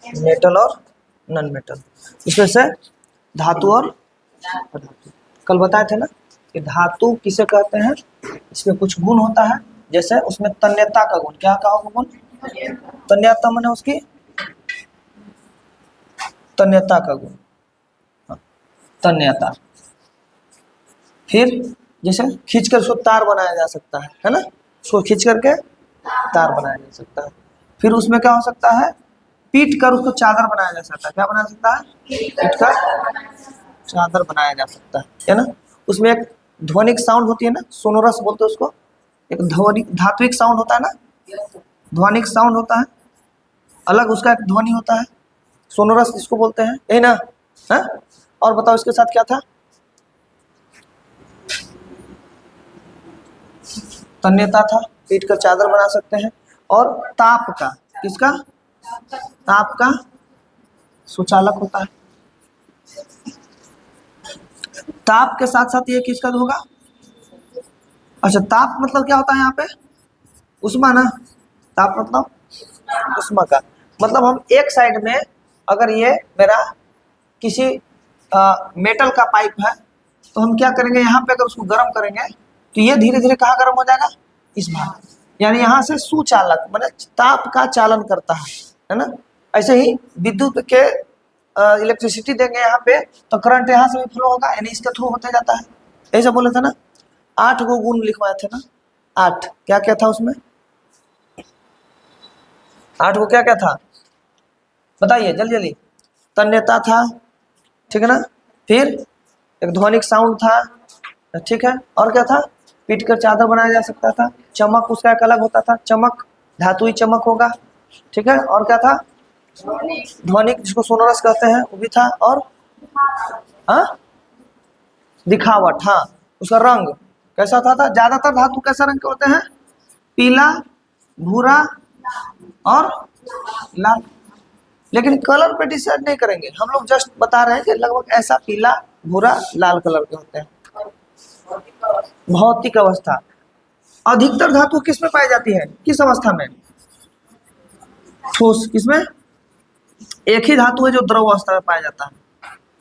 Metal और non metal. इसमें से धातु और अधातु। कल बताए थे ना कि धातु किसे कहते हैं, इसमें कुछ गुण होता है, जैसे उसमें तन्यता का गुण। क्या कहा गुण? तन्यता माने उसकी तन्यता का गुण, तन्यता। फिर जैसे खींच कर उसको तार बनाया जा सकता है ना, उसको खींच करके तार बनाया जा सकता है। फिर उसमें क्या हो सकता है, पीट कर उसको चादर बनाया जा सकता है। क्या बना सकता है? पीट कर चादर बनाया जा सकता है ना। उसमें एक ध्वनिक साउंड होती है ना, सोनोरस बोलते हैं उसको। एक ध्वनि धात्विक साउंड होता है ना, ध्वनिक साउंड होता है, अलग उसका एक ध्वनि होता है, सोनोरस जिसको बोलते हैं, यही ना है? और बताओ इसके साथ क्या था? तन्यता था, पीट कर चादर बना सकते हैं। और ताप का, किसका? ताप का सुचालक होता है। ताप के साथ साथ ये किसका होगा? अच्छा, ताप मतलब क्या होता है यहाँ पे? उष्मा ना। ताप मतलब उष्मा का मतलब हम एक साइड में, अगर ये मेरा किसी मेटल का पाइप है, तो हम क्या करेंगे, यहाँ पे अगर उसको गर्म करेंगे तो ये धीरे धीरे कहाँ गर्म हो जाएगा? इस भाग। यानी यहाँ से सुचालक माने ताप का चालन करता है ना। ऐसे ही विद्युत के इलेक्ट्रिसिटी देंगे यहाँ पे, तो करंट यहाँ से भी फ्लो होगा, यानी इसके थ्रू होते जाता है। ऐसा बोले थे ना। 8 गो गुण लिखवाए थे ना, 8। क्या क्या था उसमें? 8 को क्या क्या था बताइए जल्दी जल्दी। तन्यता था, ठीक है ना। फिर एक ध्वनिक साउंड था, ठीक है। और क्या था? पीट कर चादर बनाया जा सकता था। चमक उसका एक अलग होता था, चमक धातुई चमक होगा, ठीक है। और क्या था? ध्वनिक जिसको सोनोरस कहते हैं वो भी था। और हाँ, दिखावट, हाँ। उसका रंग कैसा था? ज्यादातर धातु कैसा रंग के होते हैं? पीला, भूरा और लाल। लेकिन कलर पे डिसाइड नहीं करेंगे हम लोग, जस्ट बता रहे हैं कि लगभग ऐसा पीला, भूरा, लाल कलर के होते हैं। भौतिक अवस्था, अधिकतर धातु किस में पाई जाती है, किस अवस्था में? ठोस। किसमें? एक ही धातु है जो द्रव अवस्था में पाया जाता है,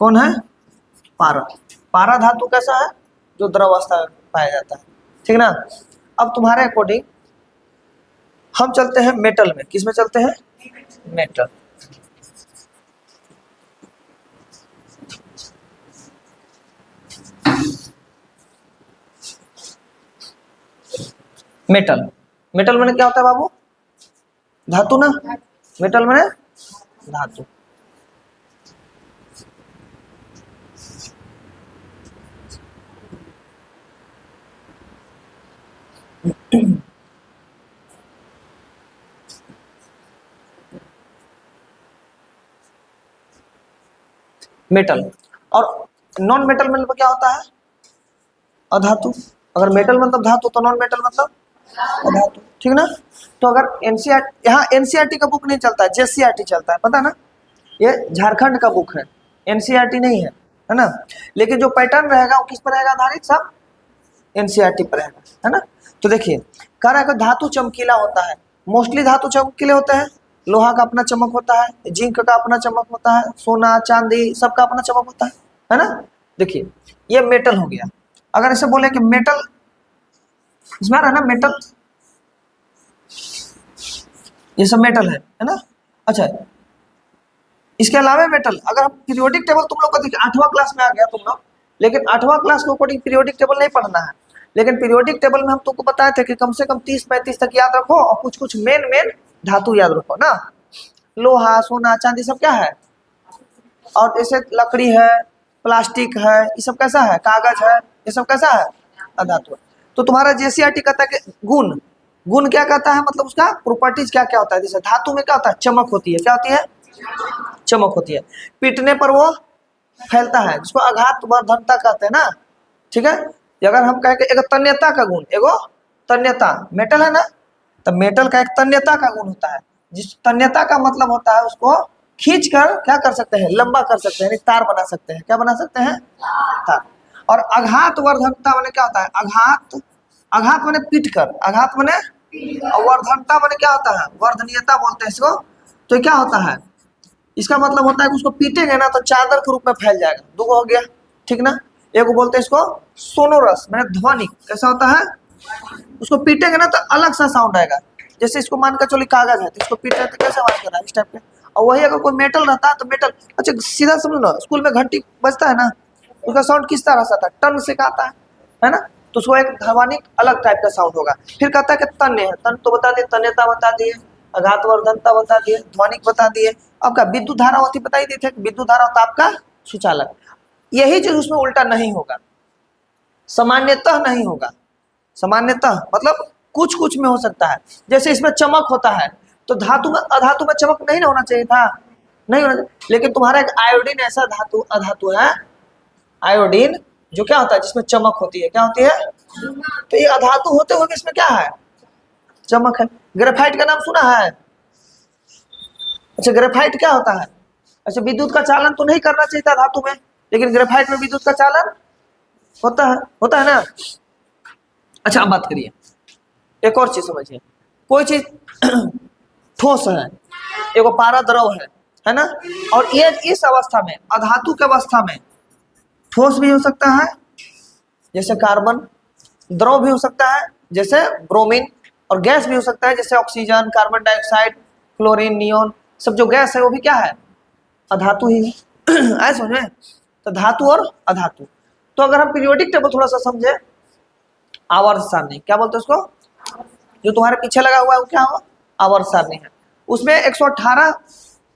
कौन है? पारा। पारा धातु कैसा है? जो द्रव अवस्था में पाया जाता है, ठीक ना। अब तुम्हारे अकॉर्डिंग हम चलते हैं मेटल में। किस में चलते हैं? मेटल। मेटल, मेटल माने क्या होता है बाबू? धातु ना। मेटल माने धातु। मेटल। और नॉन मेटल मतलब क्या होता है? अधातु। अगर मेटल मतलब धातु तो नॉन मेटल मतलब अधातु, ठीक ना। तो अगर एनसीईआरटी, यहाँ एनसीईआरटी का बुक नहीं चलता है, जेसीईआरटी चलता है, पता ना। ये झारखंड का बुक है, एनसीईआरटी नहीं है ना। लेकिन जो पैटर्न रहेगा वो किस पर रहेगा आधारित? सब एनसीईआरटी पर रहेगा, है ना। तो देखिए, कह रहा है कि धातु चमकीला होता है। मोस्टली धातु चमकीले होते हैं। लोहा का अपना चमक होता है, जिंक का अपना चमक होता है, सोना चांदी सबका अपना चमक होता है ना। देखिए, ये मेटल हो गया। अगर ऐसे बोले कि मेटल, इसमें आ रहा है ना मेटल, ये सब मेटल है ना। अच्छा, इसके अलावा मेटल, अगर हम पीरियोडिक टेबल, तुम लोग को देखिए 8वां क्लास में आ गया तुम लोग, लेकिन 8वां क्लास के अकॉर्डिंग पीरियोडिक टेबल नहीं पढ़ना है। लेकिन पीरियोडिक टेबल में हम तुमको बताए थे कि कम से कम 30-35 तक याद रखो, और कुछ कुछ मेन मेन धातु याद रखो ना। लोहा, सोना, चांदी सब क्या है? और जैसे लकड़ी है, प्लास्टिक है, ये सब कैसा है? कागज है, ये सब कैसा है? अधातु है। तो तुम्हारा जेसीईआरटी कहता है कि गुण, गुण क्या कहता है? मतलब उसका प्रॉपर्टीज क्या क्या होता है। जैसे धातु में क्या होता है? चमक होती है। क्या होती है? चमक होती है। पीटने पर वो फैलता है, जिसको आघात वर्धनता कहते हैं ना, ठीक है। अगर हम कहें कि एक तन्यता का गुण, एगो तन्यता, मेटल है ना, तो मेटल का एक तन्यता का गुण होता है। जिस तन्यता का मतलब होता है उसको खींच कर क्या कर सकते हैं? लंबा कर सकते हैं, तार बना सकते हैं। क्या बना सकते हैं? तार। और आघात वर्धनता माने क्या होता है? आघात, आघात माने पीट कर, आघात माने, और वर्धनता माने क्या होता है? वर्धनीयता बोलते हैं इसको। तो क्या होता है? इसका मतलब होता है कि उसको पीटेंगे ना तो चादर के रूप में फैल जाएगा। दो हो गया, ठीक ना। एक को बोलते हैं इसको सोनोरस, मैंने ध्वनिक। कैसा होता है, उसको पीटेंगे ना तो अलग सा साउंड आएगा। जैसे इसको मान कर चलो कागज है तो इसको पीटे तो कैसे आवाज कर रहा है, इस टाइप के। और वही अगर कोई मेटल रहता है तो मेटल, अच्छा सीधा समझो ना, स्कूल में घंटी बजता है ना, उसका साउंड किस तरह से आता है, टन से आता है ना। तो उसको एक ध्वनिक अलग टाइप का साउंड होगा। फिर कहता है कि तन्य है, तन तो बता दिए, तन्यता बता दिए, आघातवर्धनता बता दिए, ध्वनिक बता दिए। अब क्या विद्युत धारा होती बता ही दिए थे, विद्युत धारा होता आपका सुचालक। यही चीज उसमें उल्टा नहीं होगा, सामान्यतः नहीं होगा। सामान्यतः मतलब कुछ कुछ में हो सकता है। जैसे इसमें चमक होता है तो धातु में, अधातु में चमक नहीं ना होना चाहिए था, नहीं होना चाहिए। लेकिन तुम्हारा एक आयोडीन ऐसा धातु, अधातु है आयोडीन, जो क्या होता है जिसमें चमक होती है। क्या होती है, तो ये अधातु होते हुए इसमें क्या है, चमक है। ग्रेफाइट का नाम सुना है, अच्छा ग्रेफाइट क्या होता है, अच्छा विद्युत का चालन तो नहीं करना चाहिए था धातु में, लेकिन ग्रेफाइट में विद्युत का चालन होता है ना। अच्छा अब बात करिए, एक और चीज समझिए। कोई चीज ठोस है, एगो पारा द्रव है ना, और ये इस अवस्था में, अधातु की अवस्था में ठोस भी हो सकता है जैसे कार्बन, द्रव भी हो सकता है जैसे ब्रोमीन, और गैस भी हो सकता है जैसे oxygen, carbon dioxide, chlorine, neon. सब जो गैस है वो भी क्या है, अधातु ही है। आए समझ में, तो धातु और अधातु। तो अगर हम पीरियोडिक टेबल थोड़ा सा समझे, आवर्त सारणी क्या बोलते हैं उसको, जो तुम्हारे पीछे लगा हुआ है वो क्या हो, आवर्त सारणी है। उसमें 118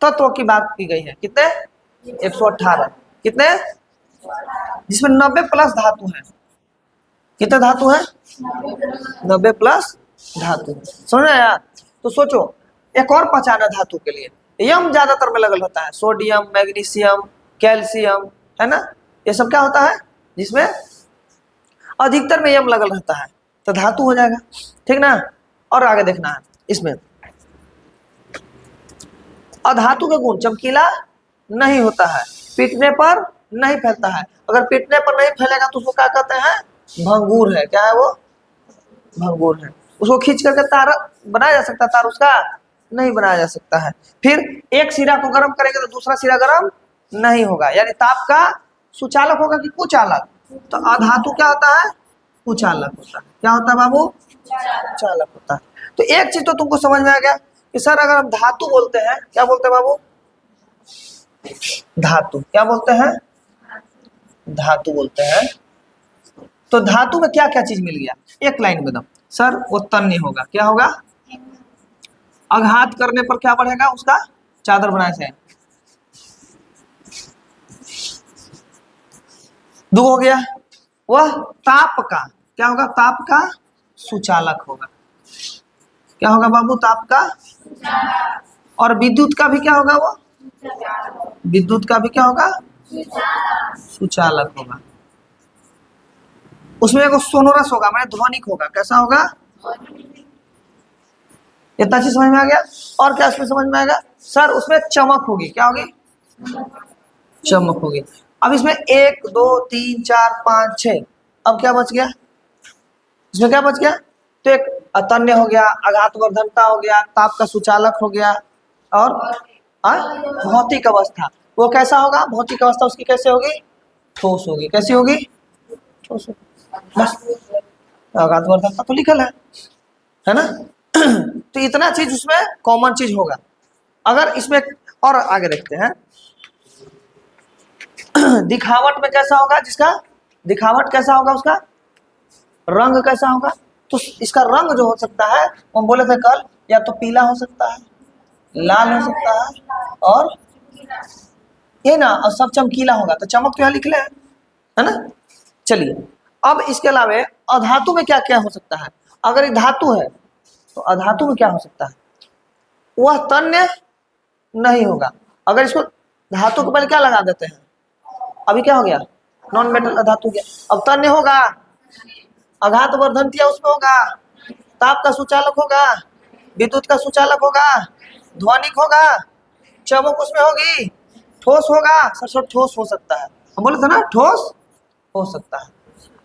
तत्व की बात की गई है। कितने, 118। कितने, जिसमें 90 प्लस धातु है। कितने धातु है, 90 प्लस धातु। समझ में आया। तो सोचो एक और पहचान है धातु के लिए, यम ज्यादातर में लगल होता है, सोडियम, मैग्नीशियम, कैल्शियम, है ना। ये सब क्या होता है जिसमें अधिकतर में यम लगल रहता है, तो धातु हो जाएगा, ठीक ना। और आगे देखना है, इसमें अधातु का गुण चमकीला नहीं होता है, पीटने पर नहीं फैलता है। अगर पीटने पर नहीं फैलेगा तो उसको क्या कहते हैं, भंगूर है। क्या है वो, भंगूर है। उसको खींच करके तार बनाया जा सकता है, तार उसका नहीं बनाया जा सकता है। फिर एक सिरा को गर्म करेंगे तो दूसरा सिरा गर्म नहीं होगा, यानी ताप का सुचालक होगा कि कुचालक। तो अधातु क्या होता है, कुचालक होता है। क्या होता है बाबू, कुचालक होता है। तो एक चीज तो तुमको समझ में आ गया कि सर अगर हम धातु बोलते हैं, क्या बोलते हैं बाबू, धातु क्या बोलते हैं, धातु बोलते हैं। तो धातु में क्या क्या चीज मिल गया, एक लाइन में दम सर, वो तन्य होगा। क्या होगा, आघात करने पर क्या बढ़ेगा, उसका चादर बनाए से। दो हो गया, वह ताप का क्या होगा, ताप का सुचालक होगा। क्या होगा बाबू, ताप का। और विद्युत का भी क्या होगा, वो विद्युत का भी क्या होगा, सुचालक होगा। उसमें एक सोनोरस होगा, मैंने ध्वनिक होगा। कैसा होगा, इतना चीज समझ में आ गया। और क्या उसमें समझ में आएगा सर, उसमें चमक होगी। क्या होगी, चमक होगी। अब इसमें 1 2 3 4 5 6, अब क्या बच गया, इसमें क्या बच गया, तो एक अतन्य हो गया, आघातवर्धनता हो गया, ताप का सुचालक हो गया, और भौतिक अवस्था। वो कैसा होगा, भौतिक अवस्था उसकी कैसे होगी, ठोस होगी। कैसी होगी, ठोस होगी। बस आघातवर्धनता तो लिखल है ना। तो इतना चीज उसमें कॉमन चीज होगा। अगर इसमें और आगे देखते हैं, दिखावट में कैसा होगा, जिसका दिखावट कैसा होगा, उसका रंग कैसा होगा। तो इसका रंग जो हो सकता है, हम बोले थे कल, या तो पीला हो सकता है, लाल हो सकता है, और ये ना, और सब चमकीला होगा। तो चमक तो यहाँ लिख ले, है ना। चलिए अब इसके अलावा अधातु में क्या क्या हो सकता है। अगर ये धातु है तो अधातु में क्या हो सकता है, वह तन्य नहीं होगा। अगर इसको धातु के पहले क्या लगा देते हैं, अभी क्या हो गया, नॉन मेटल अधातु गया। अब तन्य होगा, आघातवर्धनता उसमें होगा, ताप का सुचालक होगा, विद्युत का सुचालक होगा, ध्वनिक होगा, चमक उसमें होगी, ठोस होगा। सब ठोस हो सकता है, हम बोले थे ना, ठोस हो सकता है।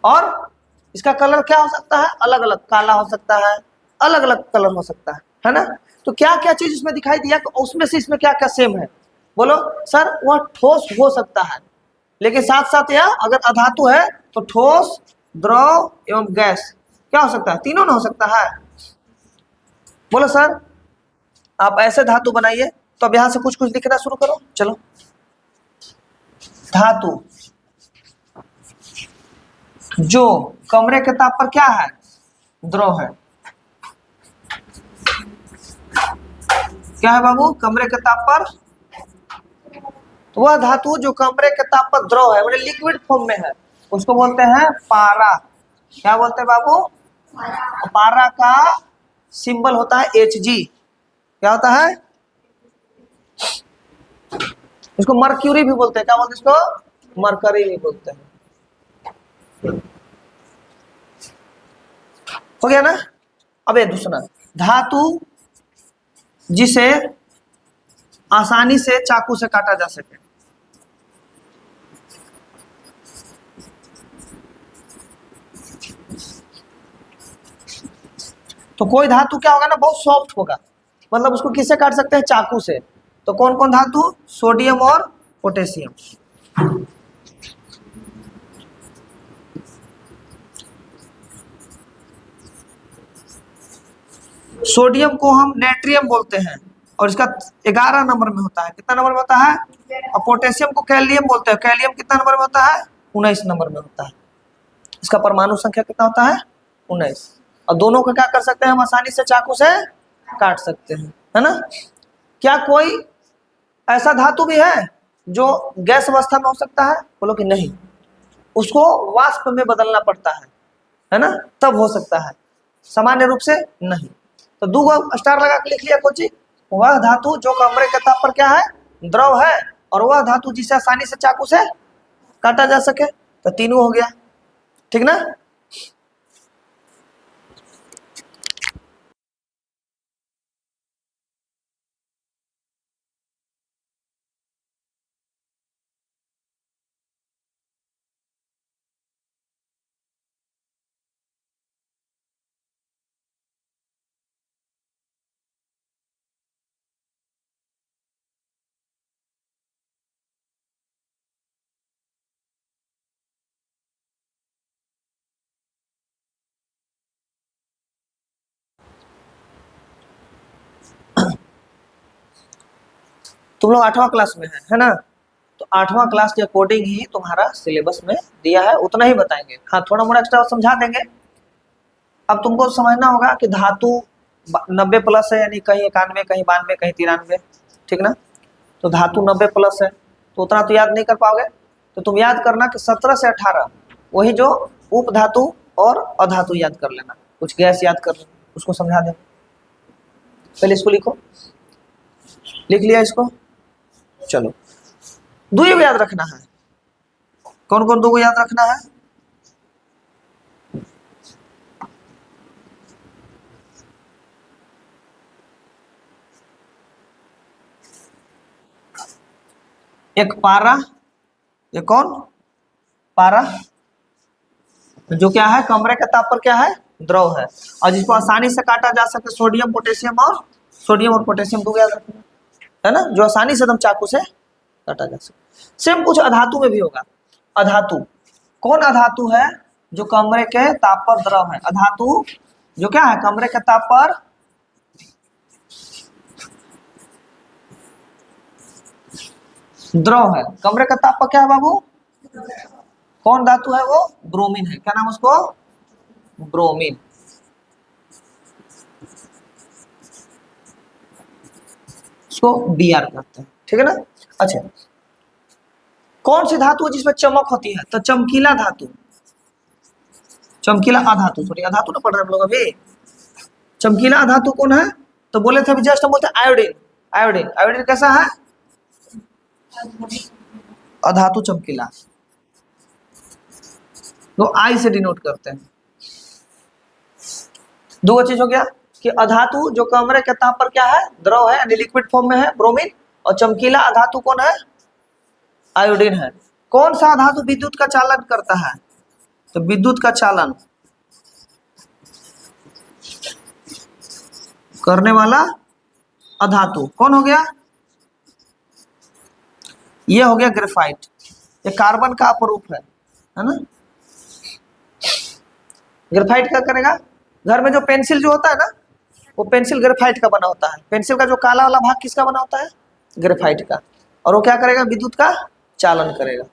और इसका कलर क्या हो सकता है, अलग अलग, काला हो सकता है, अलग अलग कलर हो सकता है ना। तो क्या क्या चीज इसमें दिखाई दिया, उसमें से इसमें क्या क्या सेम है। बोलो सर वह ठोस हो सकता है, लेकिन साथ साथ यह अगर अधातु है तो ठोस, द्रव एवं गैस क्या हो सकता है, तीनों ना हो सकता है। बोलो सर आप ऐसे धातु बनाइए, तो अब यहां से कुछ कुछ लिखना शुरू करो। चलो धातु जो कमरे के ताप पर क्या है, द्रव है। क्या है बाबू, कमरे के ताप पर, तो वह धातु जो कमरे के ताप पर द्रव है, मतलब लिक्विड फॉर्म में है, उसको बोलते हैं पारा। क्या बोलते हैं बाबू, पारा का सिंबल होता है Hg। क्या होता है, इसको मर्क्यूरी भी बोलते हैं। क्या बोलते हैं इसको, मरकरी भी बोलते हैं। हो गया ना। अब ये दूसरा धातु जिसे आसानी से चाकू से काटा जा सके। तो कोई धातु क्या होगा ना, बहुत सॉफ्ट होगा, मतलब उसको किससे काट सकते हैं, चाकू से। तो कौन कौन धातु, सोडियम और पोटेशियम। सोडियम को हम नेट्रियम बोलते हैं और इसका 11 नंबर में होता है। कितना नंबर में होता है, और पोटेशियम को कैलियम बोलते हैं। कैलियम कितना नंबर में होता है, 19 नंबर में होता है। इसका परमाणु संख्या कितना होता है, 19। और दोनों को क्या कर सकते हैं हम, आसानी से चाकू से काट सकते हैं, है ना। क्या कोई ऐसा धातु भी है जो गैस अवस्था में हो सकता है, बोलो कि नहीं, उसको वाष्प में बदलना पड़ता है ना, तब हो सकता है, सामान्य रूप से नहीं। तो दो स्टार लगा के लिख लिया कोची, वह धातु जो कमरे के ताप पर क्या है, द्रव है, और वह धातु जिसे आसानी से चाकू से काटा जा सके। तो तीनों हो गया, ठीक ना। तुम लोग 8वां क्लास में है ना, तो 8वां क्लास के अकॉर्डिंग ही तुम्हारा सिलेबस में दिया है, उतना ही बताएंगे। हाँ थोड़ा मोड़ा एक्स्ट्रा समझा देंगे। अब तुमको समझना होगा कि धातु 90+ है, यानी कहीं 91, कहीं 92, कहीं 93, ठीक ना। तो धातु 90+ है, तो उतना तो याद नहीं कर पाओगे। तो तुम याद करना कि 17 से 18 वही जो उप धातु और अधातु याद कर लेना, कुछ गैस याद कर लेना, उसको समझा देना। पहले इसको लिखो, लिख लिया इसको। चलो दो याद रखना है, कौन कौन दो को याद रखना है, एक पारा, ये कौन, पारा जो क्या है, कमरे के ताप पर क्या है, द्रव है, और जिसको आसानी से काटा जा सके, सोडियम और पोटेशियम को याद रखना, है ना, जो आसानी से एकदम चाकू से काटा जा सके। सेम कुछ अधातु में भी होगा। अधातु, कौन अधातु है जो कमरे के ताप पर द्रव है, अधातु जो क्या है, कमरे के ताप पर द्रव है, कमरे का ताप पर क्या है बाबू, कौन धातु है वो, ब्रोमीन है। क्या नाम उसको, ब्रोमीन। इसको Br कहते हैं, ठीक है ना। अच्छा कौन सी धातु है जिसमें चमक होती है, तो चमकीला धातु, चमकीला अधातु, सॉरी अधातु ना पढ़ रहे हम लोग अभी। चमकीला अधातु कौन है, तो बोले थे अभी जस्ट हम बोलते आयोडीन। आयोडीन, आयोडीन कैसा है, अधातु चमकीला, तो आई से डिनोट करते हैं। दो चीज हो गया कि अधातु जो कमरे के ताप पर क्या है, द्रव है, यानी लिक्विड फॉर्म में है, ब्रोमीन, और चमकीला अधातु कौन है, आयोडीन है। कौन सा अधातु विद्युत का चालन करता है, तो विद्युत का चालन करने वाला अधातु कौन हो गया, ये हो गया ग्रेफाइट, ये कार्बन का अपरूप है ना। ग्रेफाइट क्या करेगा, घर में जो पेंसिल जो होता है ना, वो पेंसिल ग्रेफाइट का बना होता है। पेंसिल का जो काला वाला भाग किसका बना होता है, ग्रेफाइट का। और वो क्या करेगा, विद्युत का चालन करेगा।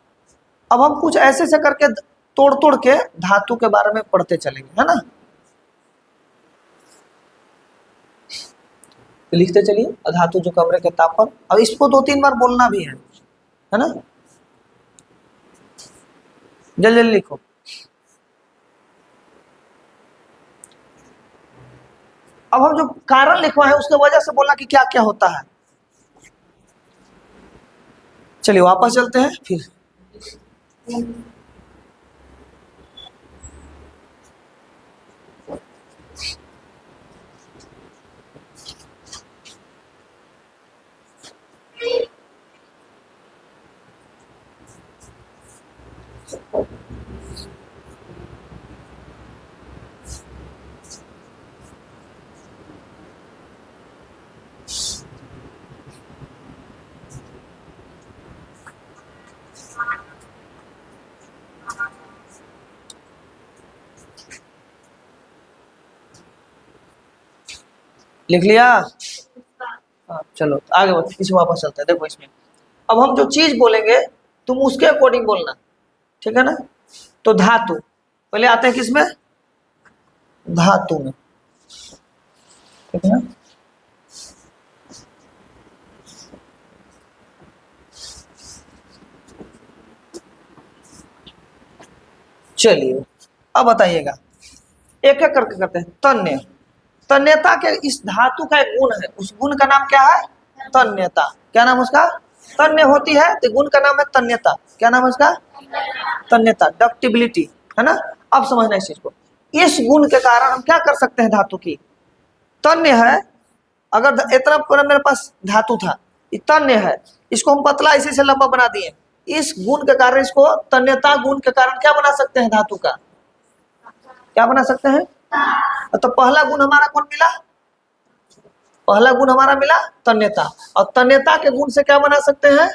अब हम कुछ ऐसे से करके तोड़ तोड़ के धातु के बारे में पढ़ते चलेंगे, है ना। लिखते चलिए, धातु जो कमरे के ताप पर। अब इसको 2-3 बार बोलना भी है ना। जल्दी जल्दी लिखो। अब हम जो कारण लिखवाए हैं उसके वजह से बोलना कि क्या क्या होता है। चलिए वापस चलते हैं फिर। लिख लिया, हाँ चलो आगे बढ़ते, इसे वापस चलते हैं। देखो इसमें अब हम जो चीज बोलेंगे तुम उसके अकॉर्डिंग बोलना, ठीक है ना। तो धातु पहले आते हैं किसमें, धातु में, ठीक है ना। चलिए अब बताइएगा, एक एक करके करते हैं। तन्य, तन्यता के इस धातु का एक गुण है, उस गुण का नाम क्या है, तन्यता। क्या नाम उसका, तन्य होती है तो गुण का नाम है तन्यता। क्या नाम है उसका, तन्यता, डक्टिबिलिटी, है ना। अब समझना इस चीज को, इस गुण के कारण हम क्या कर सकते हैं, धातु की तन्य है। अगर इतना पूरा मेरे पास धातु था, ये तन्य है, इसको हम पतला इसी से लंबा बना दिए, इस गुण के कारण इसको तन्यता गुण के कारण क्या बना सकते हैं, धातु का क्या बना सकते हैं। तो पहला गुण हमारा कौन मिला, पहला गुण हमारा मिला तन्यता, और तन्यता के गुण से क्या बना सकते हैं,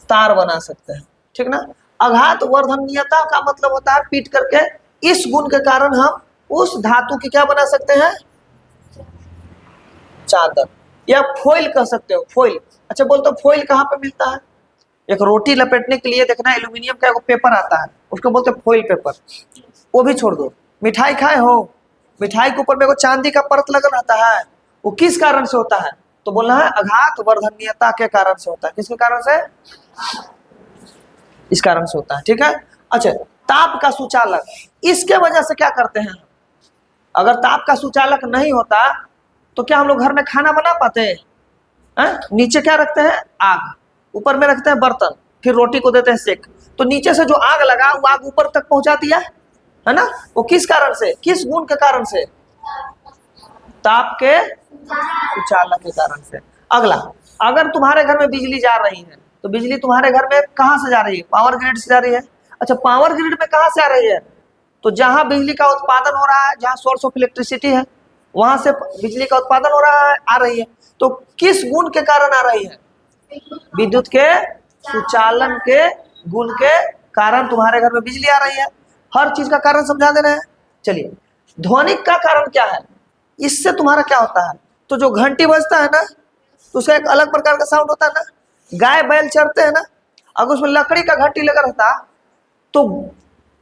तार बना सकते हैं, ठीक ना। आघात वर्धनीयता का मतलब होता है पीट करके, इस गुण के कारण हम उस धातु की क्या बना सकते हैं, चादर या फॉइल कह सकते हो, फॉइल। अच्छा बोलते हो फॉइल कहाँ पे मिलता है, एक रोटी लपेटने के लिए देखना एल्यूमिनियम का एक पेपर आता है, उसको बोलते हैं फॉइल पेपर। वो भी छोड़ दो, मिठाई खाए हो, मिठाई के ऊपर में वो चांदी का परत लगा रहता है, वो किस कारण से होता है, तो बोलना है आघात वर्धनीयता के कारण से होता है। किसके कारण से, इस कारण से होता है, ठीक है। अच्छा ताप का सुचालक, इसके वजह से क्या करते हैं, अगर ताप का सुचालक नहीं होता तो क्या हम लोग घर में खाना बना पाते हैं। नीचे क्या रखते हैं, आग, ऊपर में रखते हैं बर्तन, फिर रोटी को देते हैं सेक, तो नीचे से जो आग लगा वो आग ऊपर तक पहुंचा दिया, है ना। वो किस कारण से, किस गुण के कारण से, ताप के सुचालक के कारण से। अगला, अगर तुम्हारे घर में बिजली जा रही है तो बिजली तुम्हारे घर में कहां से जा रही है, पावर ग्रिड से जा रही है। अच्छा पावर ग्रिड में कहां से आ रही है, तो जहां बिजली का उत्पादन हो रहा है, जहां सोर्स ऑफ इलेक्ट्रिसिटी है वहां से बिजली का उत्पादन हो रहा है, आ रही है। तो किस गुण के कारण आ रही है, विद्युत के सुचालन के गुण के कारण तुम्हारे घर में बिजली आ रही है। हर चीज का कारण समझा दे रहे हैं। चलिए ध्वनिक का कारण क्या है, इससे तुम्हारा क्या होता है, तो जो घंटी बजता है ना तो उसका एक अलग प्रकार का साउंड होता है ना। गाय बैल चरते हैं ना, अगर उसमें लकड़ी का घंटी लगा रहता तो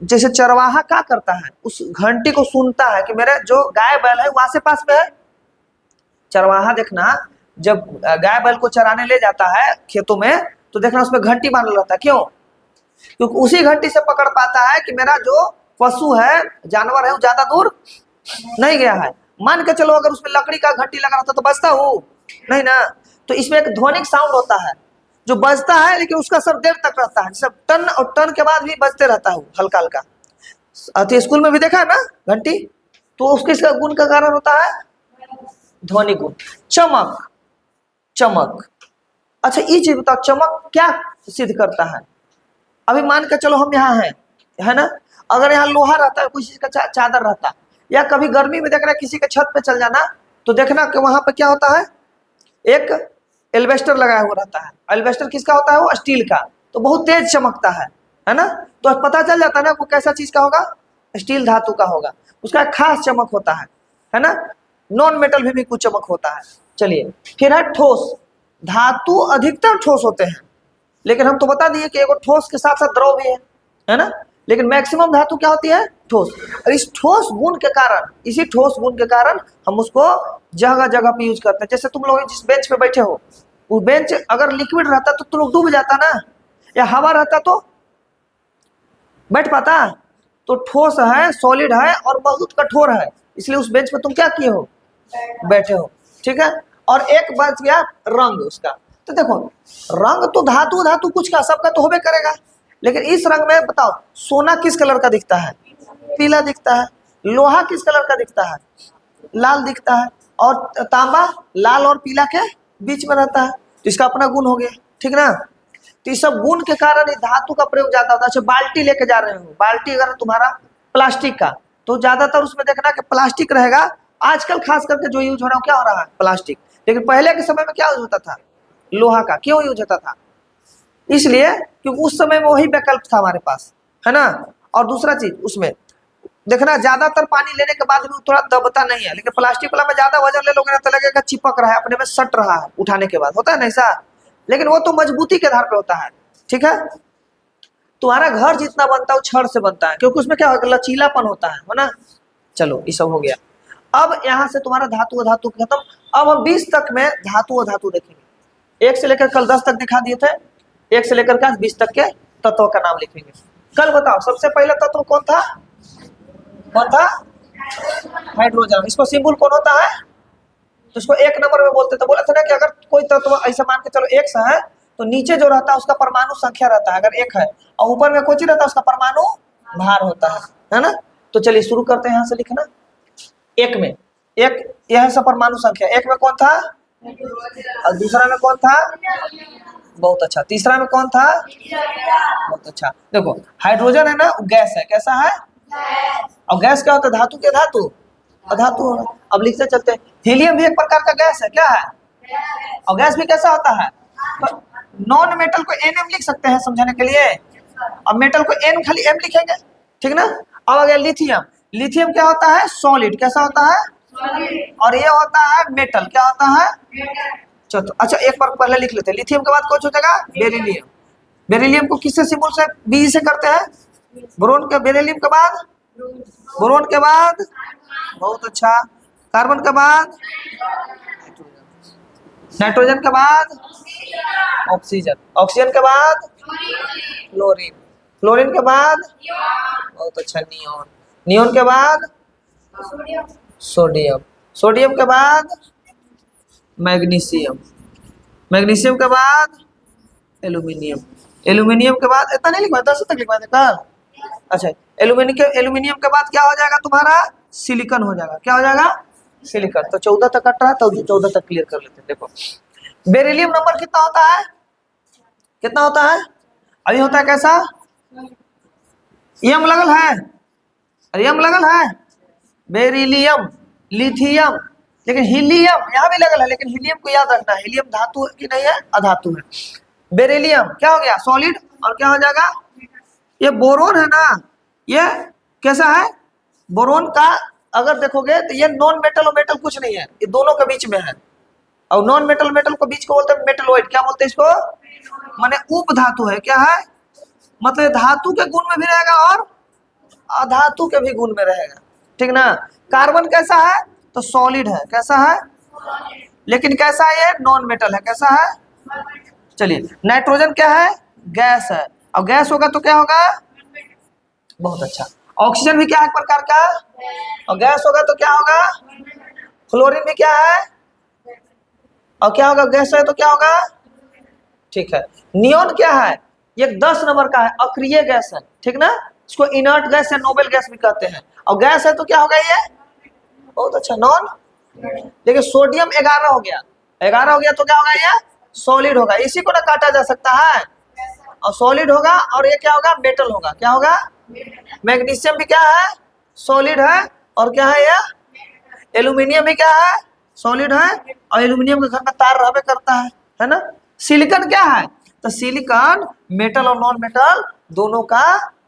जैसे चरवाहा क्या करता है, उस घंटी को सुनता है कि मेरे जो गाय बैल है वो आसे पास में है। चरवाहा देखना जब गाय बैल को चराने ले जाता है खेतों में तो देखना उसमें घंटी बांधा रहता है, क्यों, क्योंकि उसी घंटी से पकड़ पाता है कि मेरा जो पशु है, जानवर है, वो ज्यादा दूर नहीं गया है। मान के चलो अगर उसमें लकड़ी का घंटी लगा रहता तो बजता हो नहीं ना। तो इसमें एक ध्वनिक साउंड होता है जो बजता है लेकिन उसका असर देर तक रहता है, सब टन और टन के बाद भी बजते रहता है हल्का हल्का। तो स्कूल में भी देखा है ना घंटी, तो उसके गुण का कारण होता है ध्वनि गुण। चमक, चमक, अच्छा ये चीज बताओ चमक क्या सिद्ध करता है। अभी मान के चलो हम यहाँ हैं, है ना, अगर यहाँ लोहा रहता है, कोई चीज का चादर रहता, या कभी गर्मी में देख रहा है किसी के छत पे चल जाना तो देखना कि वहां पे क्या होता है, एक एल्वेस्टर लगाया हुआ रहता है। एल्वेस्टर किसका होता है? वो स्टील का, तो बहुत तेज चमकता है ना। तो पता चल जाता है ना वो कैसा चीज का होगा, स्टील धातु का होगा, उसका खास चमक होता है ना। नॉन मेटल में भी कुछ चमक होता है। चलिए फिर है ठोस। धातु अधिकतर ठोस होते हैं, लेकिन हम तो बता दिए कि एगो ठोस के साथ साथ द्रव भी है ना, लेकिन मैक्सिमम धातु क्या होती है? ठोस। और इस ठोस गुण के कारण, इसी ठोस गुण के कारण हम उसको जगह जगह पे यूज करते हैं। जैसे तुम लोग जिस बेंच पे बैठे हो, वो बेंच अगर लिक्विड रहता तो तुम लोग डूब जाता ना, या हवा रहता तो बैठ पाता। तो ठोस है, सॉलिड है और बहुत कठोर है, इसलिए उस बेंच पे तुम क्या किए हो? बैठे हो। ठीक है। और एक बच गया रंग उसका। तो देखो रंग तो धातु धातु कुछ का सबका तो होबे करेगा, लेकिन इस रंग में बताओ सोना किस कलर का दिखता है? पीला दिखता है। लोहा किस कलर का दिखता है? लाल दिखता है। और तांबा लाल और पीला के बीच में रहता है, तो इसका अपना गुण हो गया। ठीक ना। तो इस सब गुण के कारण धातु का प्रयोग ज्यादा होता है। अच्छा बाल्टी लेके जा रहे हो, बाल्टी अगर तुम्हारा प्लास्टिक का, तो ज्यादातर उसमें देखना कि प्लास्टिक रहेगा। आजकल खास करके जो यूज हो रहा है क्या हो रहा है? प्लास्टिक। लेकिन पहले के समय में क्या यूज होता था? लोहा का। क्यों यूज होता था? इसलिए क्योंकि उस समय में वही विकल्प था हमारे पास, है ना। और दूसरा चीज उसमें देखना ज्यादातर पानी लेने के बाद भी थोड़ा दबता नहीं है, लेकिन प्लास्टिक वाला में ज्यादा वजन ले लोगे ना तो लगेगा चिपक रहा है, अपने में सट रहा है उठाने के बाद, होता है ना ऐसा। लेकिन वो तो मजबूती के आधार पे होता है। ठीक है। तुम्हारा घर जितना बनता है वो छड़ से बनता है, क्योंकि उसमें क्या होगा? लचीलापन होता है ना। चलो ये सब हो गया। अब यहाँ से तुम्हारा धातु और धातु खत्म। अब हम 20 तक में धातु और धातु देखेंगे। 1 से लेकर कल 10 तक दिखा दिए थे, 1 से लेकर के 20 तक के तत्वों का नाम लिखेंगे। कल बताओ सबसे पहला तत्व कौन था? कौन था? हाइड्रोजन। इसको सिंबल कौन होता है? तो इसको 1 नंबर में बोलते थे। बोला था ना कि अगर कोई तत्व ऐसा मान के चलो 1 है, तो नीचे जो रहता है उसका परमाणु संख्या रहता है अगर 1 है, और ऊपर में कोई चीज रहता है उसका परमाणु भार होता है ना। तो चलिए शुरू करते हैं यहाँ से लिखना। 1 में, 1 यह सब परमाणु संख्या। 1 में कौन था? और दूसरा में कौन था? बहुत अच्छा। तीसरा में कौन था? बहुत अच्छा। देखो हाइड्रोजन है ना, गैस है। कैसा है? और गैस क्या होता है? धातु के धातु और धातु। अब लिखते चलते हैं। हीलियम भी एक प्रकार का गैस है। क्या है? और गैस भी कैसा होता है? तो नॉन मेटल को NM लिख सकते हैं समझाने के लिए, अब मेटल को N खाली M लिखेंगे। ठीक ना। अब आ गया लिथियम। लिथियम क्या होता है? सॉलिड। कैसा होता है? और ये होता है मेटल। क्या होता है? चलो अच्छा एक बार पहले लिख लेते हैं। लिथियम के बाद कौन सा जगह? बेरिलियम। बेरिलियम को किससे सिंबल से? बी से करते हैं। बोरोन के, बेरिलियम के बाद बोरोन के बाद, बहुत अच्छा, कार्बन के बाद नाइट्रोजन के बाद ऑक्सीजन, ऑक्सीजन के बाद फ्लोरीन, फ्लोरीन के बाद बहुत अच्छा नियोन, नियोन के बाद सोडियम, सोडियम के बाद मैग्नीशियम, मैग्नीशियम के बाद एल्यूमिनियम, एल्यूमिनियम के बाद इतना नहीं लिखवाया, 10 तक लिखवाया था। अच्छा एल्यूमिनियम के बाद क्या हो जाएगा तुम्हारा? सिलिकॉन हो जाएगा। क्या हो जाएगा? सिलिकॉन। तो 14 तक कट रहा है, तो 14 तक क्लियर कर लेते हैं। देखो बेरिलियम नंबर कितना होता है? कितना होता है? अभी होता है कैसा? यम लगल है, यम लगल है। बेरिलियम, लिथियम, लेकिन हीलियम यहाँ भी लगल है, लेकिन हीलियम को याद रखना है, हीलियम धातु की नहीं है, अधातु है। बेरिलियम क्या हो गया? सॉलिड। और क्या हो जाएगा? ये बोरोन है ना, ये कैसा है? बोरोन का अगर देखोगे तो ये नॉन मेटल और मेटल कुछ नहीं है, ये दोनों के बीच में है। और नॉन मेटल मेटल को बीच को बोलते हैं मेटलोइड। क्या बोलते हैं इसको? माने उप धातु है। क्या है? मतलब धातु के गुण में भी रहेगा और अधातु के भी गुण में रहेगा। ठीक ना। कार्बन कैसा है? तो सॉलिड है। कैसा है? लेकिन कैसा है? ये नॉन मेटल है। कैसा है? चलिए नाइट्रोजन क्या है? गैस है। और गैस होगा तो क्या होगा? बहुत अच्छा। ऑक्सीजन भी क्या है? एक प्रकार का। और गैस होगा तो क्या होगा? फ्लोरीन भी क्या है? और क्या होगा? गैस है तो क्या होगा? ठीक है। नियोन क्या है? ये 10 नंबर का है, अक्रिय गैस है। ठीक ना। इसको इनर्ट गैस या नोबेल गैस भी कहते हैं। और गैस है तो क्या होगा? ये बहुत अच्छा नॉन। देखिए सोडियम 11 हो गया, 11 हो गया तो क्या होगा? ये सॉलिड होगा। इसी को ना काटा जा सकता है, और सॉलिड होगा। और ये क्या होगा? मेटल होगा। क्या होगा? मैग्नीशियम भी क्या है? सॉलिड है। और क्या है? ये एल्यूमिनियम भी क्या है? सॉलिड है। और एल्यूमिनियम के घर में तार रहबे करता है है ना। सिलिकॉन क्या है, तो सिलिकॉन मेटल और नॉन मेटल दोनों का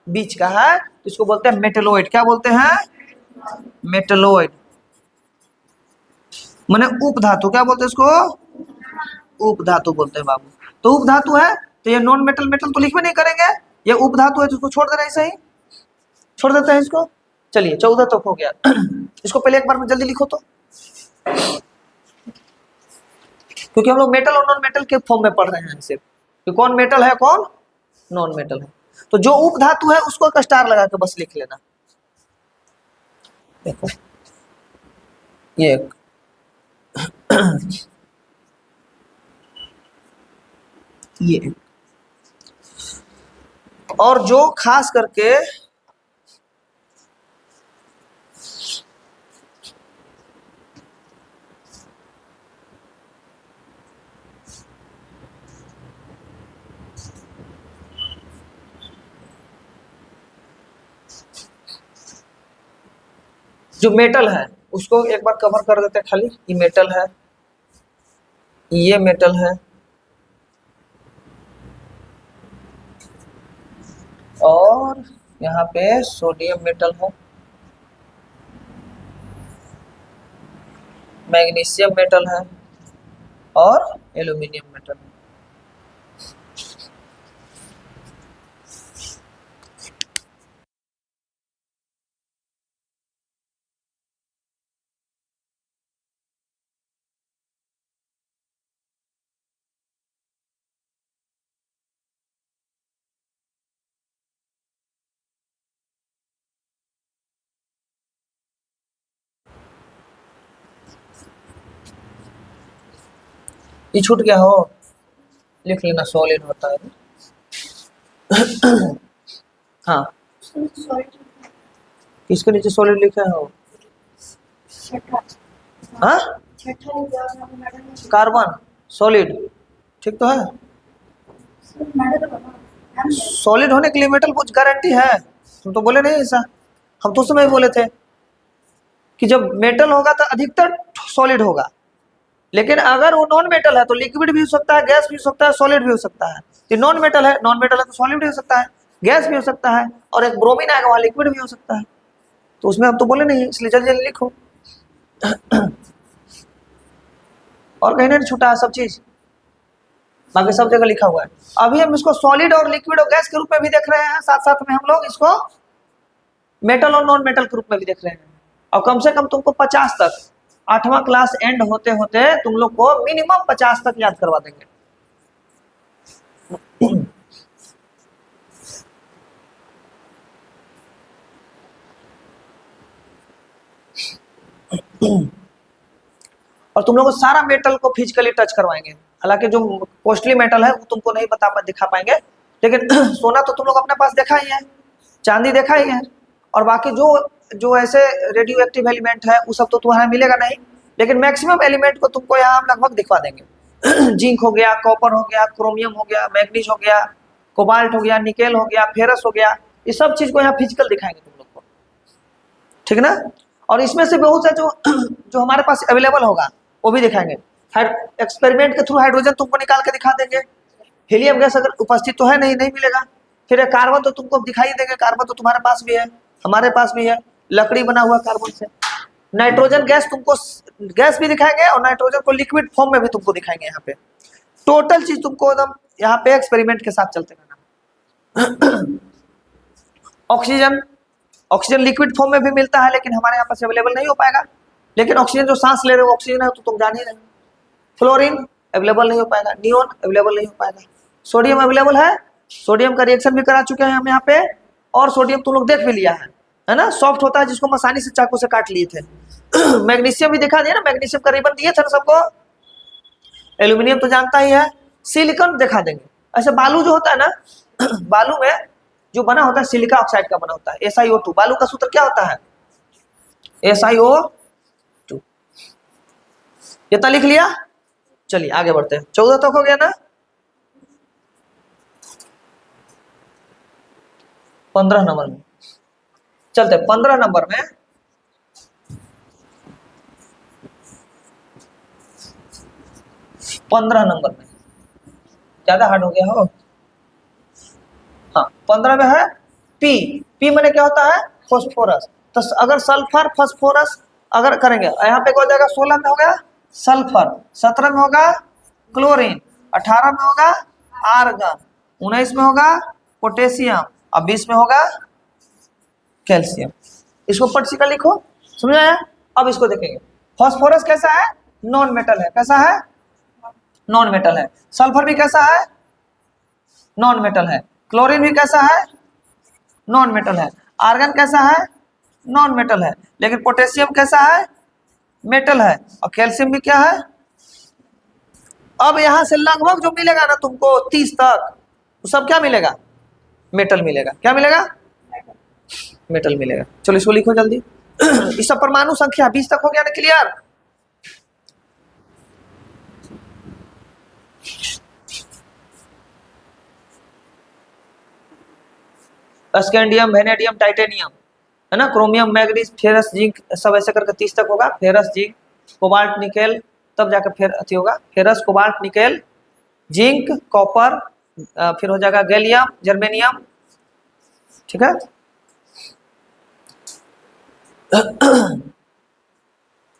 बीच का है, तो इसको बोलते हैं मेटलोइड। क्या बोलते हैं, मेटलोइड, माने उपधातु। क्या बोलते हैं इसको, उपधातु बोलते हैं बाबू। तो उपधातु है तो ये नॉन मेटल मेटल तो लिखवे नहीं करेंगे, ये उपधातु है तो इसको छोड़ देना, ऐसे ही छोड़ देते हैं इसको। चलिए 14 तक हो गया। इसको पहले एक बार में जल्दी लिखो तो, क्योंकि हम लोग मेटल और नॉन मेटल के फॉर्म में पढ़ रहे हैं सिर्फ कि कौन मेटल है कौन नॉन मेटल है। तो जो उपधातु है उसको एक स्टार लगा के बस लिख लेना। देखो ये ये और जो खास करके जो मेटल है उसको एक बार कवर कर देते हैं खाली। ये मेटल है, ये मेटल है, और यहाँ पे सोडियम मेटल है, मैग्नीशियम मेटल है, और एल्यूमिनियम मेटल है। ये छूट गया हो, लिख लेना, सॉलिड होता है। हाँ, किसके नीचे सॉलिड लिखा है हो, हाँ कार्बन सॉलिड, ठीक तो है। सॉलिड होने के लिए मेटल कुछ गारंटी है, तुम तो बोले नहीं ऐसा। हम तो उस समय बोले थे कि जब मेटल होगा तो अधिकतर सॉलिड होगा, लेकिन अगर वो नॉन मेटल है तो लिक्विड भी हो सकता है, गैस भी हो सकता है, सॉलिड भी हो सकता है। तो नॉन मेटल है, नॉन मेटल है तो सॉलिड भी हो सकता है, गैस भी हो सकता है, और एक ब्रोमीन आएगा वहां लिक्विड भी हो सकता है। तो उसमें हम तो बोले नहीं, इसलिए जल्दी जल्दी लिखो। और कहीं नहीं छूटा है, सब चीज बाकी सब जगह लिखा हुआ है। अभी हम इसको सॉलिड और लिक्विड और गैस के रूप में भी देख रहे हैं, साथ साथ में हम लोग इसको मेटल और नॉन मेटल के रूप में भी देख रहे हैं। और कम से कम तुमको 50 तक, 8वां क्लास एंड होते होते तुम लोग को मिनिमम 50 तक याद करवा देंगे। और तुम लोग को सारा मेटल को फिजिकली टच करवाएंगे। हालांकि जो कॉस्टली मेटल है वो तुमको नहीं दिखा पाएंगे, लेकिन सोना तो तुम लोग अपने पास देखा ही है, चांदी देखा ही है, और बाकी जो जो ऐसे रेडियो एक्टिव एलिमेंट है वो सब तो तुम्हारा मिलेगा नहीं, लेकिन मैक्सिमम एलिमेंट को तुमको यहाँ हम लगभग दिखवा देंगे। जिंक हो गया, कॉपर हो गया, क्रोमियम हो गया, मैग्नीज हो गया, कोबाल्ट हो गया, निकेल हो गया, फेरस हो गया, ये सब चीज को यहाँ फिजिकल दिखाएंगे तुम लोग को, ठीक ना। और इसमें से बहुत सा जो जो हमारे पास अवेलेबल होगा वो भी दिखाएंगे। एक्सपेरिमेंट के थ्रू हाइड्रोजन तुमको निकाल के दिखा देंगे। हीलियम गैस अगर उपस्थित तो है नहीं, नहीं मिलेगा। फिर कार्बन तो तुमको दिखाई देंगे, कार्बन तो तुम्हारे पास भी है, हमारे पास भी है, लकड़ी बना हुआ कार्बन से। नाइट्रोजन गैस तुमको गैस भी दिखाएंगे, और नाइट्रोजन को लिक्विड फॉर्म में भी तुमको दिखाएंगे। यहाँ पे टोटल चीज तुमको एकदम यहाँ पे एक्सपेरिमेंट के साथ चलते रहना। ऑक्सीजन, ऑक्सीजन लिक्विड फॉर्म में भी मिलता है, लेकिन हमारे यहाँ पास अवेलेबल नहीं हो पाएगा। लेकिन ऑक्सीजन जो सांस ले रहे हो ऑक्सीजन है तो तुम जान ही रहे हो। फ्लोरीन अवेलेबल नहीं हो पाएगा, नियोन अवेलेबल नहीं हो पाएगा। सोडियम अवेलेबल है, सोडियम का रिएक्शन भी करा चुके हैं हम यहाँ पे, और सोडियम तुम लोग देख भी लिया है ना, सॉफ्ट होता है जिसको हम आसानी से चाकू से काट लिए थे। मैग्नीशियम भी दिखा दिया ना, मैग्नीशियम का रिबन दिए थे ना सबको। एल्यूमिनियम तो जानता ही है, सिलिकॉन दिखा देंगे। ऐसे बालू जो होता है ना, बालू में जो बना होता है सिलिका ऑक्साइड का बना होता है, SiO2। बालू का सूत्र क्या होता है, SiO2। इतना लिख लिया, चलिए आगे बढ़ते हैं। 14 तक हो गया ना, 15 नंबर में चलते। 15 नंबर में ज्यादा हार्ड हो गया हो। हाँ 15 में है पी, पी मैंने क्या होता है फॉस्फोरस। तो अगर सल्फर फॉस्फोरस अगर करेंगे यहाँ पे हो जाएगा 16 में होगा सल्फर, 17 में होगा क्लोरीन, 18 में होगा आर्गन, 19 में होगा पोटेशियम और 20 में होगा कैल्शियम। इसको पट का लिखो, समझ आया। अब इसको देखेंगे फॉस्फोरस कैसा है नॉन मेटल है, कैसा है नॉन मेटल है। सल्फर भी कैसा है नॉन मेटल है। क्लोरीन भी कैसा है नॉन मेटल है। आर्गन कैसा है नॉन मेटल है। लेकिन पोटेशियम कैसा है मेटल है। और कैल्शियम भी क्या है। अब यहां से लगभग जो मिलेगा ना तुमको 30 तक वो सब क्या मिलेगा मेटल मिलेगा। क्या मिलेगा मेटल मिलेगा। चलो इसको लिखो जल्दी। इस सब परमाणु संख्या 20 तक हो गया ना क्लियर। स्कैंडियम वेनेडियम टाइटेनियम है ना, क्रोमियम मैग्नीज फेरस जिंक सब ऐसे करके 30 तक होगा। फेरस जिंक कोबाल्ट निकेल तब जाकर फिर अथी होगा ferrous cobalt nickel zinc copper, फिर हो जाएगा गैलियम जर्मेनियम, ठीक है।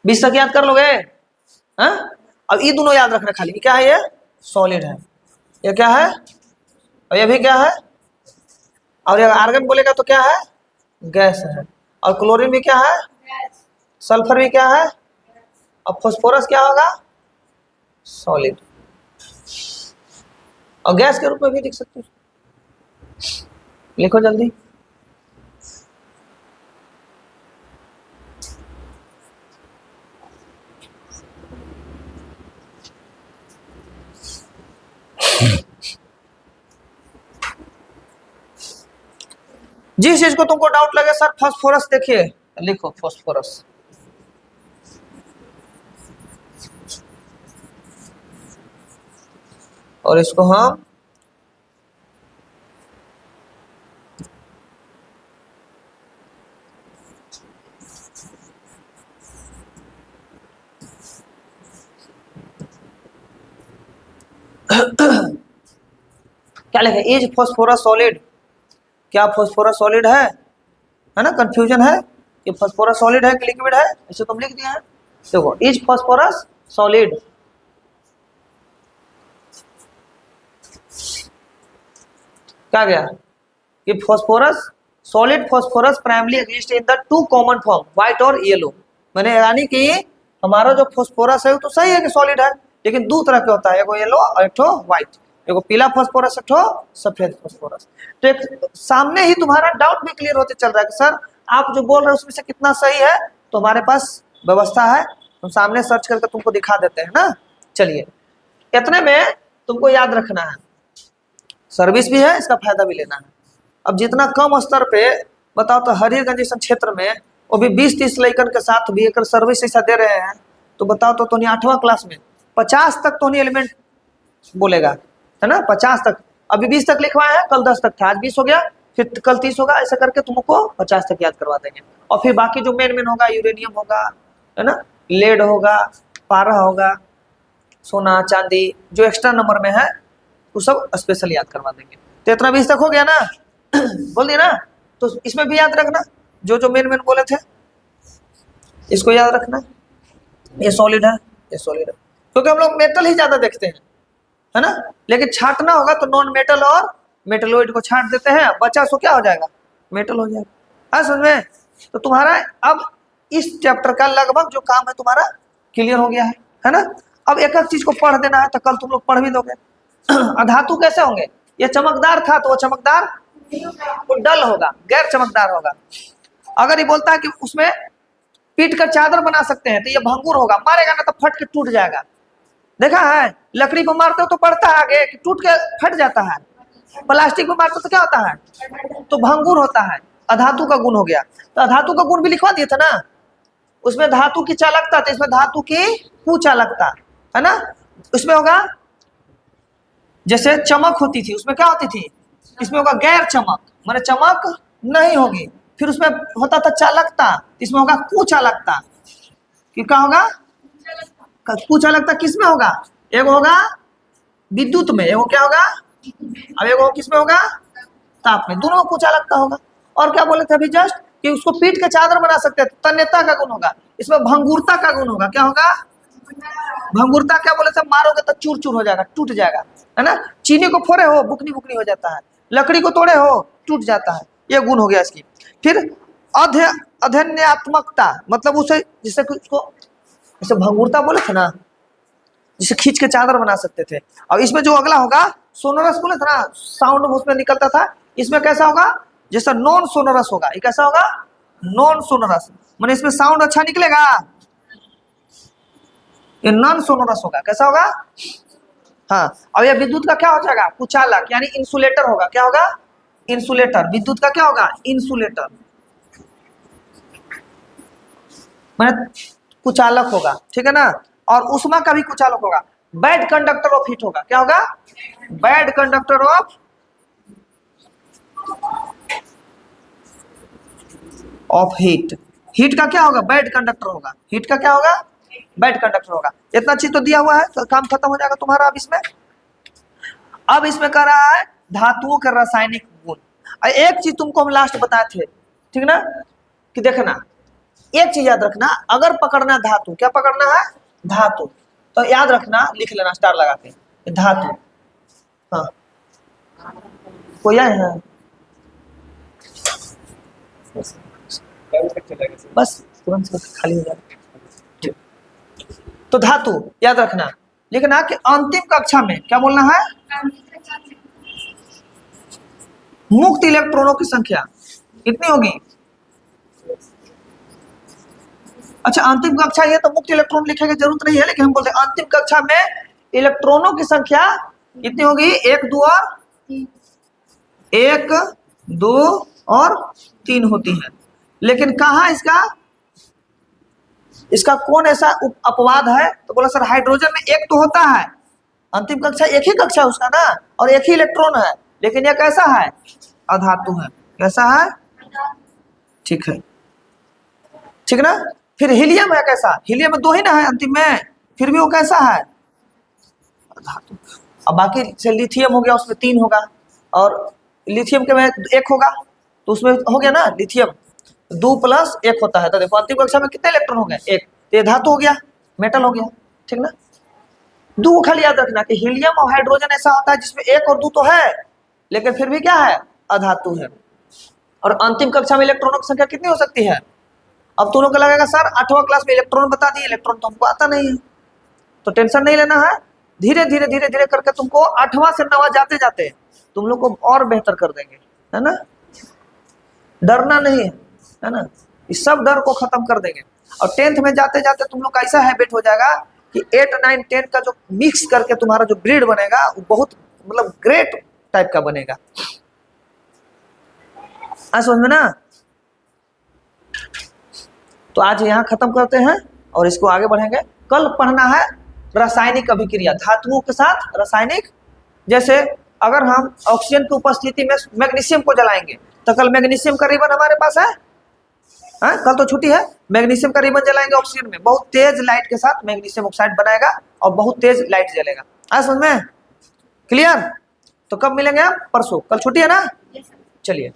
20 तक याद कर लोगे हाँ। अब ये दोनों याद रखना खाली, क्या है ये सॉलिड है, ये क्या है और ये भी क्या है। और ये आर्गन बोलेगा तो क्या है गैस है। और क्लोरीन भी क्या है सल्फर भी क्या है। और फास्फोरस क्या होगा सॉलिड। और गैस के रूप में भी लिख सकते हो, लिखो जल्दी। जिस चीज को तुमको डाउट लगे सर फास्फोरस देखिए लिखो फास्फोरस। और इसको हम क्या लिखे इज फास्फोरस सॉलिड। क्या फास्फोरस सॉलिड है ना, कंफ्यूजन है कि फास्फोरस सॉलिड है कि लिक्विड है, इसे तुम लिख दिया है। देखो इज फास्फोरस सॉलिड। क्या गया कि phosphorus solid phosphorus primary exist in the two common form white और येलो। मैंने यानी कि हमारा जो फास्फोरस है वो तो सही है कि सॉलिड है, लेकिन दो तरह के होता है, एगो येलो और एक ठो व्हाइट, एगो पीला फास्फोरस एक ठो सफेद फास्फोरस। तो एक सामने ही तुम्हारा डाउट भी क्लियर होते चल रहा है कि सर आप जो बोल रहे हो उसमें से कितना सही है, तो हमारे पास व्यवस्था है, हम सामने सर्च करके तुमको दिखा देते हैं ना। चलिए इतने में तुमको याद रखना है, सर्विस भी है इसका फायदा भी लेना है। अब जितना कम स्तर पे बताओ तो हरिहरगंज जैसा क्षेत्र में वो भी 20-30 लड़कन के साथ भी एक सर्विस ऐसा दे रहे हैं, तो बताओ तो 8वां क्लास में 50 तक तो एलिमेंट बोलेगा है ना, 50 तक। अभी 20 तक लिखवाया है, कल 10 तक था, आज 20 हो गया, फिर कल 30 होगा, ऐसा करके तुमको 50 तक याद करवा देंगे। और फिर बाकी जो मेन होगा यूरेनियम होगा है ना, लेड होगा, पारा होगा, सोना चांदी जो एक्स्ट्रा नंबर में है वो सब स्पेशल याद करवा देंगे। तो इतना 20 तक हो गया ना बोल दिया ना। तो इसमें भी याद रखना जो जो मेन बोले थे, इसको याद रखना। ये सॉलिड है, ये सॉलिड है, क्योंकि हम लोग मेटल ही ज्यादा देखते हैं है ना। लेकिन छाटना होगा तो नॉन मेटल और मेटलोइड को छाट देते हैं, बचा सो क्या हो जाएगा मेटल हो जाएगा। हाँ समझ में। तो तुम्हारा अब इस चैप्टर का लगभग जो काम है तुम्हारा क्लियर हो गया है ना। अब एक एक चीज को पढ़ देना है, तो कल तुम लोग पढ़ भी दोगे। अधातु कैसे होंगे, ये चमकदार था तो वो चमकदार वो डल होगा, गैर चमकदार होगा। अगर ये बोलता है कि उसमें पीट कर चादर बना सकते हैं तो ये भंगुर होगा, मारेगा ना तो फट के टूट जाएगा। देखा है लकड़ी पर मारते हो तो पड़ता है आगे कि टूट के फट जाता है, प्लास्टिक पर मारते हो तो क्या होता है तो भंगुर होता है। अधातु का गुण हो गया। तो अधातु का गुण भी लिखवा दिया था ना, उसमें धातु की चालकता तो इसमें धातु की कुचालकता है ना। उसमें होगा जैसे चमक होती थी उसमें क्या होती थी, इसमें होगा गैर चमक, माने चमक नहीं होगी। फिर उसमें होता था चालकता, इसमें होगा कुचालकता। क्या होगा कुचालकता, किसमें होगा, एक होगा विद्युत में, एगो क्या होगा, अब एगो किस में होगा, ताप में, दोनों में कुचालकता होगा। और क्या बोले थे अभी जस्ट कि उसको पीट के चादर बना सकते हैं, तन्यता का गुण होगा, इसमें भंगुरता का गुण होगा। क्या होगा, भंगुरता। क्या बोले थे, मारोगे तो चूर चूर हो जाएगा, टूट जाएगा, है ना। चीनी को फोड़े हो बुकनी बुकनी हो जाता है, लकड़ी को तोड़े हो टूट जाता है, ये गुण हो गया इसकी। फिर अध्यन्यात्मकता, मतलब उसे जिससे उसको, जैसे भंगुरता बोले थे ना, जिसे खींच के चादर बना सकते थे। और इसमें जो अगला होगा सोनोरस बोले थे ना, साउंड उसमें निकलता था, इसमें कैसा होगा, जैसा नॉन सोनोरस होगा। ये कैसा होगा, नॉन सोनोरस, माने इसमें साउंड अच्छा निकलेगा, ये नॉन सोनोरस होगा। कैसा होगा, हाँ। अब ये विद्युत का क्या हो जाएगा, कुचालक, यानी इंसुलेटर होगा। क्या होगा, इंसुलेटर। विद्युत का क्या होगा, इंसुलेटर, माने कुचालक होगा, ठीक है ना। और उष्मा का भी कुचालक होगा। बैड कंडक्टर ऑफ हीट होगा। क्या होगा, bad conductor of heat. Heat का क्या होगा, बैड कंडक्टर होगा। हीट का क्या होगा, बैड कंडक्टर होगा। इतना चीज तो दिया हुआ है, तो काम खत्म हो जाएगा तुम्हारा। अब इसमें कर रहा है धातुओं के रासायनिक गुण। एक चीज तुमको हम लास्ट बताए थे, ठीक ना, कि देखना, एक चीज याद रखना, अगर पकड़ना धातु, क्या पकड़ना है, धातु, तो याद रखना, लिख लेना स्टार लगा के, धातु। हाँ, कोई आए हैं, बस तुरंत खाली हो जाए। तो धातु याद रखना, लिखना कि अंतिम कक्षा में क्या बोलना है, मुक्त इलेक्ट्रॉनों की संख्या कितनी होगी। अच्छा, अंतिम कक्षा ये तो मुक्त इलेक्ट्रॉन लिखने की जरूरत नहीं है, लेकिन हम बोलते हैं अंतिम कक्षा में इलेक्ट्रॉनों की संख्या कितनी होगी, 1 2 और 3 होती है। लेकिन कहाँ इसका कौन ऐसा अपवाद है, तो बोला सर हाइड्रोजन में एक तो होता है, अंतिम कक्षा एक ही कक्षा उसका ना, और एक ही इलेक्ट्रॉन है, लेकिन यह कैसा है, अधातु है। कैसा है, ठीक है, ठीक ना। फिर हीलियम है, कैसा, हीलियम में 2 ही ना है अंतिम में, फिर भी वो कैसा है, अधातु। अब बाकी से लिथियम हो गया, उसमें 3 होगा, और लिथियम के में 1 होगा, तो उसमें हो गया ना लिथियम 2 + 1 होता है। तो देखो अंतिम कक्षा में कितने इलेक्ट्रॉन हो गए, 1, तो ये धातु हो गया, मेटल हो गया, ठीक ना। 2 खाली याद रखना कि हीलियम और हाइड्रोजन ऐसा होता है जिसमें 1 और 2 तो है, लेकिन फिर भी क्या है, अधातु है। और अंतिम कक्षा में इलेक्ट्रॉनों की संख्या कितनी हो सकती है। अब तुम लोग को लगेगा सर 8वां क्लास में इलेक्ट्रॉन बता दिए, इलेक्ट्रॉन तो हमको आता नहीं है, तो टेंशन नहीं लेना है, धीरे धीरे धीरे धीरे करके तुमको 8वां से 9वां जाते जाते तुम लोग को और बेहतर कर देंगे, है ना। डरना नहीं है ना, इस सब डर को खत्म कर देंगे। और 10th में जाते जाते तुम लोग का ऐसा हैबिट हो जाएगा कि 8 9 10 का जो मिक्स करके तुम्हारा जो ब्रीड बनेगा वो बहुत मतलब ग्रेट टाइप का बनेगा। समझ में ना। तो आज यहाँ खत्म करते हैं और इसको आगे बढ़ेंगे। कल पढ़ना है रासायनिक अभिक्रिया, धातुओं के साथ रासायनिक। जैसे अगर हम ऑक्सीजन की उपस्थिति में मैग्नीशियम को जलाएंगे तो कल मैग्नीशियम का रिबन हमारे पास है, कल तो छुट्टी है, मैग्नीशियम का रिबन जलाएंगे ऑक्सीजन में, बहुत तेज लाइट के साथ मैग्नीशियम ऑक्साइड बनाएगा और बहुत तेज लाइट जलेगा। आज समझ में क्लियर। तो कब मिलेंगे आप, परसों, कल छुट्टी है ना, चलिए।